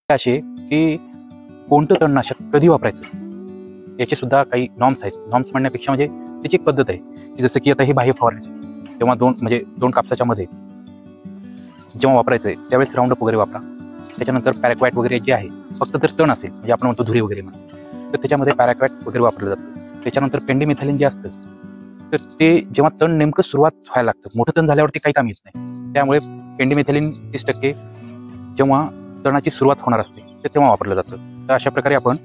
असे की कोणतं तणनाशक कधी वापरायचं याचे सुद्धा काही नॉर्म्स आहेत. नॉर्म्स म्हणण्यापेक्षा म्हणजे त्याची एक पद्धत आहे की जसं की आता हे बाह्य फवारणी तेव्हा दोन कापसाच्या मध्ये जेव्हा वापरायचं आहे त्यावेळेस राऊंडअप वगैरे वापरा. त्याच्यानंतर पॅराक्वॅट वगैरे जे आहे फक्त जर तण असेल म्हणजे आपण म्हणतो धुरी वगैरे म्हणतो तर त्याच्यामध्ये पॅराक्वॅट वगैरे वापरलं जातं. त्याच्यानंतर पेंडिमिथालिन जे असतं तर ते जेव्हा तण नेमकं सुरुवात व्हायला लागतं, मोठं तण झाल्यावरती काही काम येत नाही, त्यामुळे पेंडिमिथालिन 30% जेव्हा तणाची सुरुवात होणार असते तर तेव्हा वापरलं जातं. तर अशा प्रकारे आपण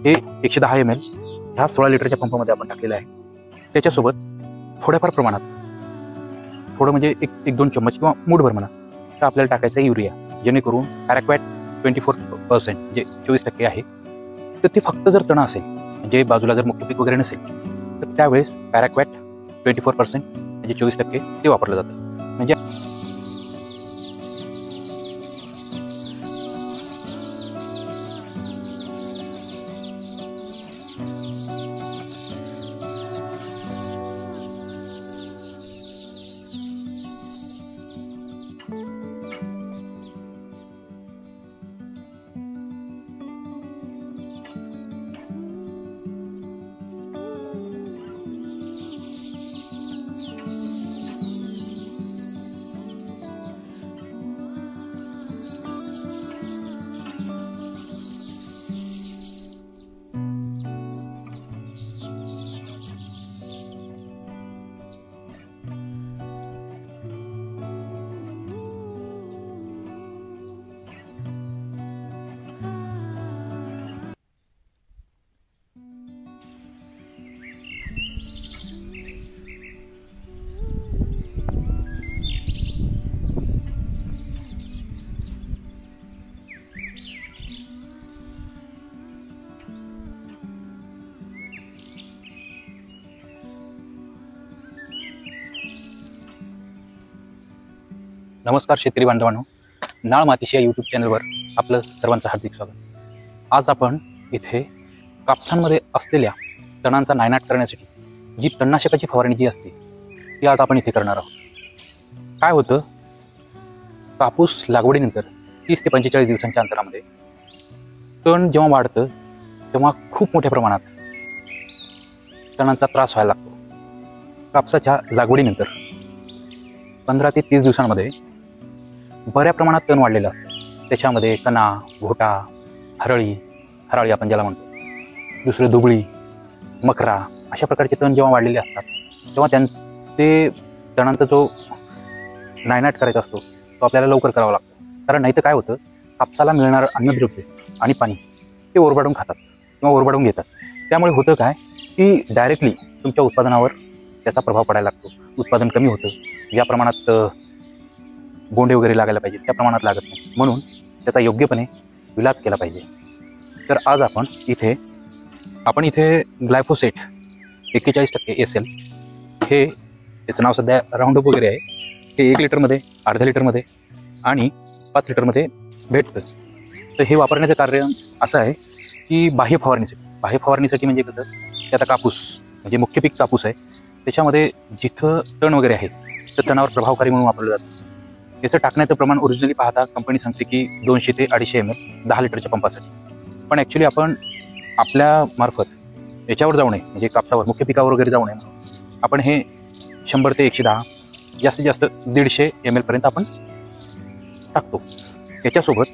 हे 110 ml ह्या 16 लिटरच्या पंपामध्ये आपण टाकलेलं आहे. त्याच्यासोबत थोड्याफार प्रमाणात थोडं म्हणजे एक 2 चम्मच किंवा मूठभर म्हणा तर आपल्याला टाकायचं आहे युरिया, जेणेकरून पॅराक्वॅट 24% म्हणजे 24% आहे. तर ते फक्त जर तण असेल म्हणजे बाजूला जर मुख्य पीक वगैरे नसेल तर त्यावेळेस पॅराक्वॅट 24% म्हणजे 24% ते वापरलं जातं. म्हणजे नमस्कार शेतकरी बांधवांनो, नाळ मातीशी या यूट्यूब चॅनलवर आपलं सर्वांचं हार्दिक स्वागत. आज आपण इथे कापसांमध्ये असलेल्या तणांचा नायनाट करण्यासाठी जी तणनाशकाची फवारणी जी असते ती आज आपण इथे करणार आहोत. काय होतं, कापूस लागवडीनंतर 30 ते 45 दिवसांच्या अंतरामध्ये तण जेव्हा वाढतं तेव्हा खूप मोठ्या प्रमाणात तणांचा त्रास व्हायला लागतो. कापसाच्या लागवडीनंतर 15 ते 30 दिवसांमध्ये बऱ्या प्रमाणात तण वाढलेलं असतं. त्याच्यामध्ये कणा, घोटा, हरळी आपण ज्याला म्हणतो, दुसरं दुबळी, मकरा अशा प्रकारचे तण जेव्हा वाढलेले असतात तेव्हा ते तणांचा जो नायनाट करायचा असतो तो आपल्याला लवकर करावा लागतो. कारण नाही तर काय होतं, कापसाला मिळणारं अन्नद्रव्य आणि पाणी ते ओरबाडून खातात किंवा ओरबाडून घेतात. त्यामुळे होतं काय की डायरेक्टली तुमच्या उत्पादनावर त्याचा प्रभाव पडायला लागतो. उत्पादन कमी होतं, ज्या प्रमाणात बोंडे वगैरे लागायला पाहिजे त्या प्रमाणात लागत नाही. म्हणून त्याचा योग्यपणे इलाज केला पाहिजे. तर आज आपण इथे ग्लायफोसेट 41% SL हे त्याचं नाव सध्या राऊंडअप वगैरे आहे. हे 1 लिटरमध्ये, अर्ध्या लिटरमध्ये आणि 5 लिटरमध्ये भेटतं. तर हे वापरण्याचं कारण असं आहे की बाह्य फवारणीसाठी म्हणजे कसं की आता कापूस म्हणजे मुख्य पीक कापूस आहे, त्याच्यामध्ये जिथं तण वगैरे आहे तर तणावर प्रभावकारी म्हणून वापरलं जातं. याचं टाकण्याचं प्रमाण ओरिजिनली पाहता कंपनी सांगते की 200 ते 250 ml 10 लिटरच्या पंपासाठी. पण ॲक्च्युली आपण आपल्या मार्फत याच्यावर जाऊ नये, म्हणजे कापसावर मुख्य पिकावर वगैरे जाऊ नये, आपण हे 100 ते 110 जास्तीत जास्त 150 ml पर्यंत आपण टाकतो. याच्यासोबत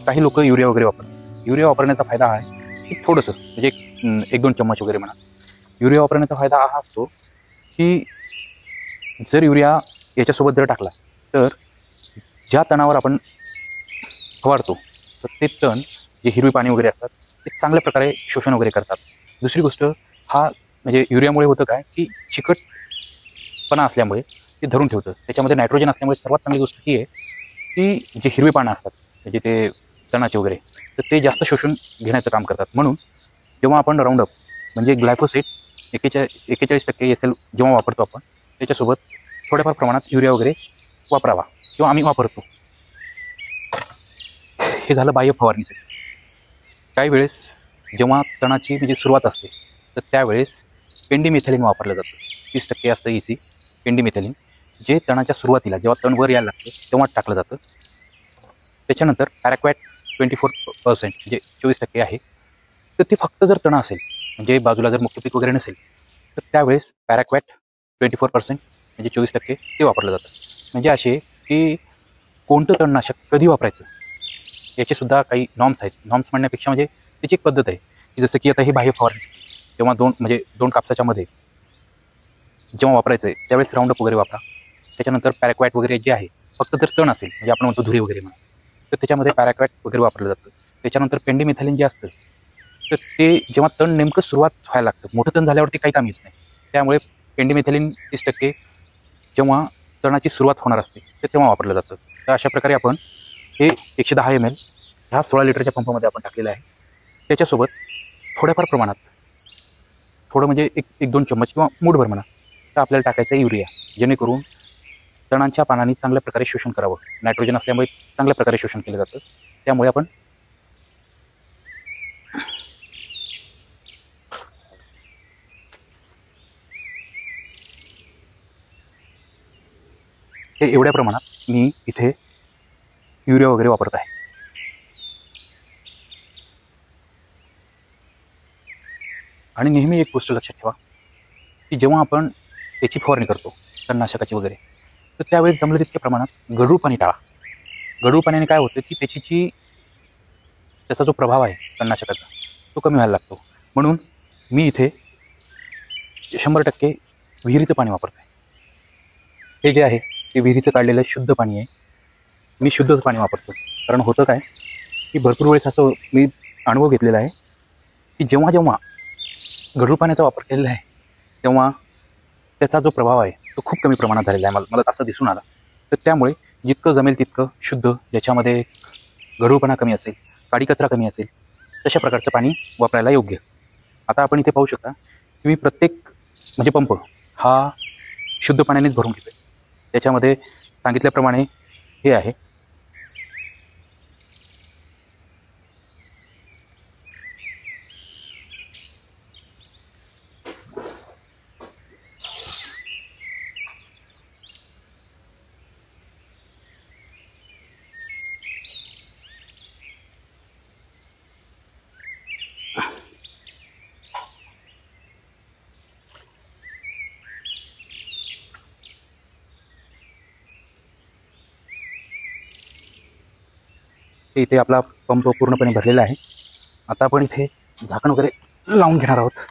काही लोक युरिया वगैरे वापरतात. युरिया वापरण्याचा फायदा हा आहे की थोडंसं म्हणजे 1-2 चम्मच वगैरे म्हणा. युरिया वापरण्याचा फायदा हा असतो की जर युरिया याच्यासोबत जर टाकला तर ज्या तणावर आपण फवारतो तर ते तण जे हिरवी पाणी वगैरे असतात ते चांगल्या प्रकारे शोषण वगैरे करतात. दुसरी गोष्ट हा म्हणजे युरियामुळे होतं काय की चिकटपणा असल्यामुळे ते धरून ठेवतं. त्याच्यामध्ये नायट्रोजन असल्यामुळे सर्वात चांगली गोष्ट ही आहे की जे हिरवी पानं असतात म्हणजे ते तणाचे वगैरे तर ते जास्त शोषून घेण्याचं काम करतात. म्हणून जेव्हा आपण राऊंडअप म्हणजे ग्लायफोसेट 41% SL जेव्हा वापरतो आपण त्याच्यासोबत थोड्याफार प्रमाणात युरिया वगैरे वापरावा किंवा आम्ही वापरतो. हे झालं बाह्य फवारणीसाठी. काही वेळेस जेव्हा तणाची म्हणजे सुरुवात असते तर त्यावेळेस पेंडिमिथॅलिन वापरलं जातं. 30% असतं EC पेंडिमिथॅलिन, जे तणाच्या सुरुवातीला जेव्हा तण वर यायला लागतं तेव्हा टाकलं जातं. त्याच्यानंतर पॅराक्वॅट 24% म्हणजे 24% आहे. तर ते फक्त जर तण असेल म्हणजे बाजूला जर मुख्य पीक वगैरे नसेल तर त्यावेळेस पॅराक्वॅट 24% म्हणजे 24% ते वापरलं जातं. म्हणजे असे की कोणतं तणनाशक कधी वापरायचं याचे सुद्धा काही नॉर्म्स आहेत. नॉर्म्स म्हणण्यापेक्षा म्हणजे त्याची एक पद्धत आहे की जसं की आता हे बाह्य फवारणी जेव्हा दोन कापसाच्या मध्ये जेव्हा वापरायचं आहे त्यावेळेस राऊंडअप वगैरे वापरा. त्याच्यानंतर पॅराक्वॅट वगैरे जे आहे फक्त जर तण असेल म्हणजे आपण म्हणतो धुरी वगैरे म्हणा तर त्याच्यामध्ये पॅराक्वॅट वगैरे वापरलं जातं. त्याच्यानंतर पेंडिमिथालिन जे असतं तर ते जेव्हा तण नेमकं सुरुवात व्हायला लागतं, मोठं तण झाल्यावरती काही काम येत नाही. त्यामुळे पेंडिमिथालिन 30% जेव्हा तणाची सुरुवात होणार असते तर तेव्हा वापरलं जातं. तर अशा प्रकारे आपण हे 110 ml ह्या 16 लिटरच्या पंपामध्ये आपण टाकलेलं आहे. त्याच्यासोबत थोड्याफार प्रमाणात थोडं म्हणजे एक दोन चम्मच किंवा मूठभर म्हणा तर आपल्याला टाकायचं आहे युरिया, जेणेकरून तणांच्या पानांनी चांगल्या प्रकारे शोषण करावं. नायट्रोजन असल्यामुळे चांगल्या प्रकारे शोषण केलं जातं. त्यामुळे आपण हे एवढ्या प्रमाणात मी इथे युरिया वगैरे वापरत आहे. आणि नेहमी एक गोष्ट लक्षात ठेवा की जेव्हा आपण त्याची फवारणी करतो तणनाशकाची वगैरे तर त्यावेळेस जमलं तितक्या प्रमाणात गढूळ पाणी टाळा. गढूळ पाण्याने काय होतं की त्याचा जो प्रभाव आहे तणनाशकाचा तो कमी व्हायला लागतो. म्हणून मी इथे 100% विहिरीचं पाणी वापरतो आहे. हे जे आहे ते विहिरीचं काढलेलं शुद्ध पाणी आहे. मी शुद्ध पाणी वापरतो. कारण होतं काय की भरपूर वेळेस असं मी अनुभव घेतलेला आहे की जेव्हा जेव्हा गढूळ पाण्याचा वापर केलेला आहे तेव्हा त्याचा जो प्रभाव आहे तो खूप कमी प्रमाणात झालेला आहे. मला असं दिसून आला. तर त्यामुळे जितकं जमेल तितकं शुद्ध, ज्याच्यामध्ये गढूळपणा कमी असेल, काडी कचरा कमी असेल, तशा प्रकारचं पाणी वापरायला योग्य. आता आपण इथे पाहू शकता की मी प्रत्येक म्हणजे पंप हा शुद्ध पाण्यानेच भरून घेतोय. त्याच्यामध्ये सांगितल्याप्रमाणे हे आहे. इथे आपला पंप पूर्णपणे भरलेला आहे. आता आपण इथे झाकण वगैरे लावून घेणार आहोत.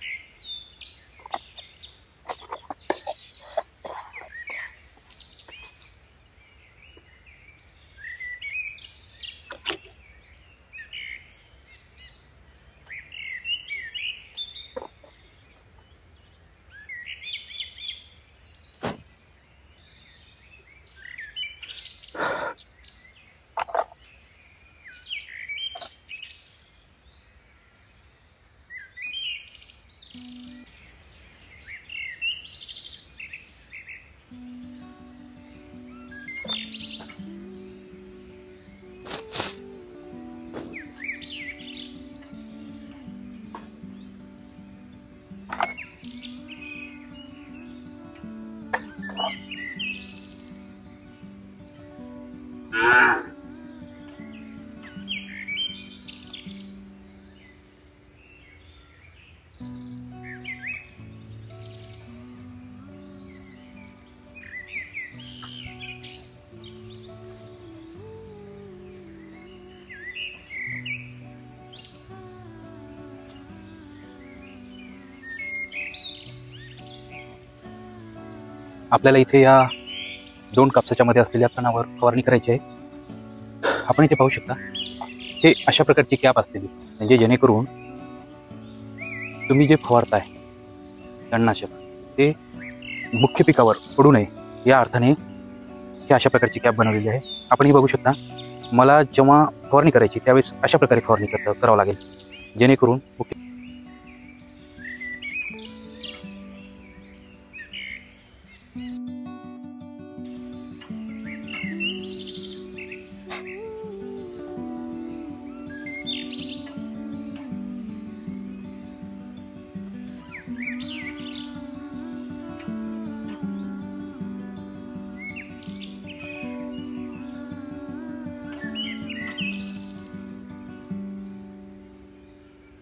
आपल्याला इथे या 2 कापसाच्या मध्ये असलेल्या तणावर फवारणी करायची आहे. आपण इथे पाहू शकता हे अशा प्रकारची कॅप असलेली, म्हणजे जेणेकरून तुम्ही जे फवारताय तणनाशक ते मुख्य पिकावर पडू नये या अर्थाने ही अशा प्रकारची कॅप बनवलेली आहे. आपण ही बघू शकता. मला जेव्हा फवारणी करायची त्यावेळेस अशा प्रकारे फवारणी करावं लागेल, जेणेकरून मुख्य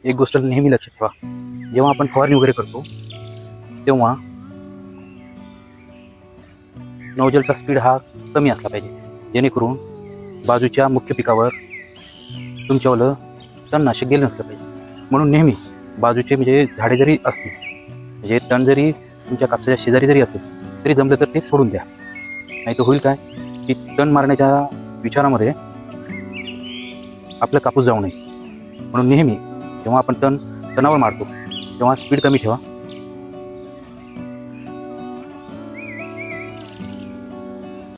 एक गोष्ट नेहमी लक्षात ठेवा, जेव्हा आपण फवारणी वगैरे करतो तेव्हा नोजलचा स्पीड हा कमी असला पाहिजे, जेणेकरून बाजूच्या मुख्य पिकावर तुमच्यावालं तणनाशक गेलं नसलं पाहिजे. म्हणून नेहमी बाजूचे म्हणजे झाडे जरी असतील, म्हणजे तण जरी तुमच्या कापसाच्या शेजारी जरी असेल तरी जमलं तर ते सोडून द्या. नाही तर होईल काय की तण मारण्याच्या विचारामध्ये आपलं कापूस जाऊ नये. म्हणून नेहमी जेव्हा आपण तणावर मारतो तेव्हा स्पीड कमी ठेवा.